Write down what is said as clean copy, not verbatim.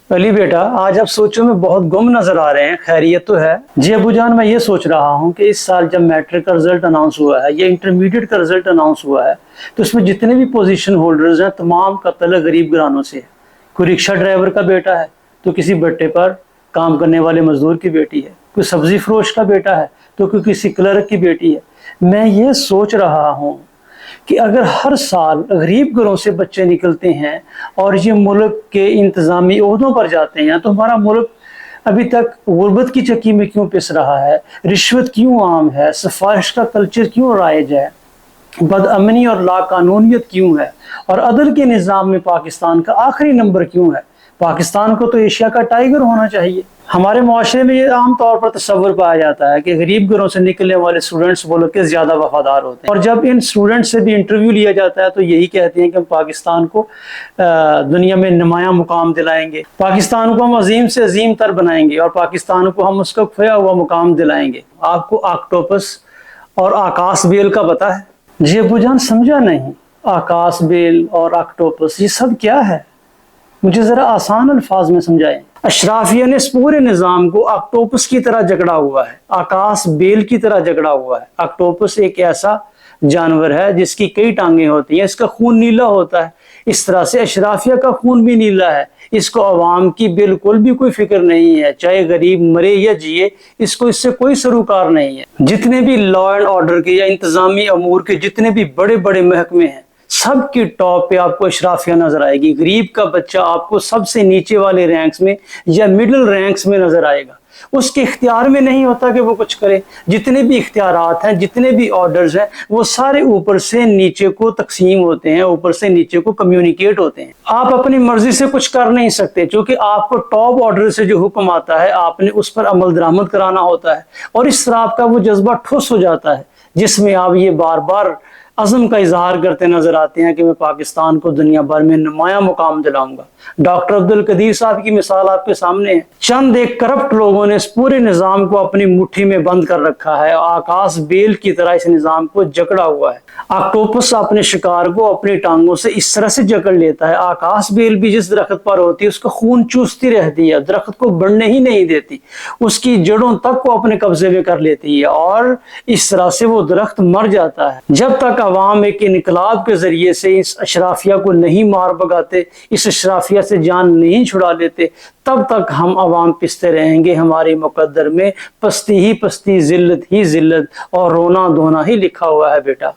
علی بیٹا، آج آپ سوچوں میں بہت گم نظر آ رہے ہیں، خیریت تو ہے؟ جی ابو جان، میں یہ سوچ رہا ہوں کہ اس سال جب میٹرک کا رزلٹ اناؤنس ہوا ہے یا انٹرمیڈیٹ کا رزلٹ اناؤنس ہوا ہے تو اس میں جتنے بھی پوزیشن ہولڈرز ہیں تمام کا تعلق غریب گھرانوں سے ہے۔ کوئی رکشہ ڈرائیور کا بیٹا ہے تو کسی بٹے پر کام کرنے والے مزدور کی بیٹی ہے، کوئی سبزی فروش کا بیٹا ہے تو کوئی کسی کلرک کی بیٹی ہے۔ میں یہ سوچ رہا ہوں کہ اگر ہر سال غریب گھروں سے بچے نکلتے ہیں اور یہ ملک کے انتظامی عہدوں پر جاتے ہیں تو ہمارا ملک ابھی تک غربت کی چکی میں کیوں پس رہا ہے، رشوت کیوں عام ہے، سفارش کا کلچر کیوں رائج ہے، بد امنی اور لا قانونیت کیوں ہے، اور عدل کے نظام میں پاکستان کا آخری نمبر کیوں ہے؟ پاکستان کو تو ایشیا کا ٹائیگر ہونا چاہیے۔ ہمارے معاشرے میں یہ عام طور پر تصور پایا جاتا ہے کہ غریب گھروں سے نکلنے والے اسٹوڈنٹس وہ لوگ کے زیادہ وفادار ہوتے ہیں، اور جب ان اسٹوڈنٹس سے بھی انٹرویو لیا جاتا ہے تو یہی کہتے ہیں کہ ہم پاکستان کو دنیا میں نمایاں مقام دلائیں گے، پاکستان کو ہم عظیم سے عظیم تر بنائیں گے، اور پاکستان کو ہم اس کا کھویا ہوا مقام دلائیں گے۔ آپ کو آکٹوپس اور آکاش بیل کا پتہ ہے؟ جی ابو جان، سمجھا نہیں۔ آکاش بیل اور آکٹوپس یہ سب کیا ہے؟ مجھے ذرا آسان الفاظ میں سمجھائیں۔ اشرافیہ نے اس پورے نظام کو آکٹوپس کی طرح جکڑا ہوا ہے، آکاش بیل کی طرح جکڑا ہوا ہے۔ آکٹوپس ایک ایسا جانور ہے جس کی کئی ٹانگیں ہوتی ہیں، اس کا خون نیلا ہوتا ہے، اس طرح سے اشرافیہ کا خون بھی نیلا ہے۔ اس کو عوام کی بالکل بھی کوئی فکر نہیں ہے، چاہے غریب مرے یا جیے، اس کو اس سے کوئی سروکار نہیں ہے۔ جتنے بھی لا اینڈ آرڈر کے یا انتظامی امور کے جتنے بھی بڑے بڑے محکمے ہیں، سب کی ٹاپ پہ آپ کو اشرافیہ نظر آئے گی۔ غریب کا بچہ آپ کو سب سے نیچے والے رینکس میں یا مڈل رینکس میں نظر آئے گا۔ اس کے اختیار میں نہیں ہوتا کہ وہ کچھ کرے۔ جتنے بھی اختیارات ہیں، جتنے بھی آرڈرز ہیں، وہ سارے اوپر سے نیچے کو تقسیم ہوتے ہیں، اوپر سے نیچے کو کمیونیکیٹ ہوتے ہیں۔ آپ اپنی مرضی سے کچھ کر نہیں سکتے، چونکہ آپ کو ٹاپ آرڈر سے جو حکم آتا ہے آپ نے اس پر عمل درآمد کرانا ہوتا ہے، اور اس طرح آپ کا وہ جذبہ ٹھوس ہو جاتا ہے جس میں آپ یہ بار بار عزم کا اظہار کرتے نظر آتے ہیں کہ میں پاکستان کو دنیا بھر میں نمایاں مقام دلاؤں گا۔ ڈاکٹر عبدالقدیر صاحب کی مثال آپ کے سامنے ہے۔ چند ایک کرپٹ لوگوں نے اس پورے نظام کو اپنی مٹھی میں بند کر رکھا ہے، آکاش بیل کی طرح اس نظام کو جکڑا ہوا ہے۔ آکٹوپس اپنے شکار کو اپنی ٹانگوں سے اس طرح سے جکڑ لیتا ہے، آکاش بیل بھی جس درخت پر ہوتی ہے اس کا خون چوستی رہتی ہے، درخت کو بڑھنے ہی نہیں دیتی، اس کی جڑوں تک کو اپنے قبضے میں کر لیتی ہے، اور اس طرح سے وہ درخت مر جاتا ہے۔ جب تک عوام ایک انقلاب کے ذریعے سے اس اشرافیہ کو نہیں مار بگاتے، اس اشرافیہ سے جان نہیں چھڑا لیتے، تب تک ہم عوام پستے رہیں گے۔ ہمارے مقدر میں پستی ہی پستی، ذلت ہی ذلت، اور رونا دھونا ہی لکھا ہوا ہے بیٹا۔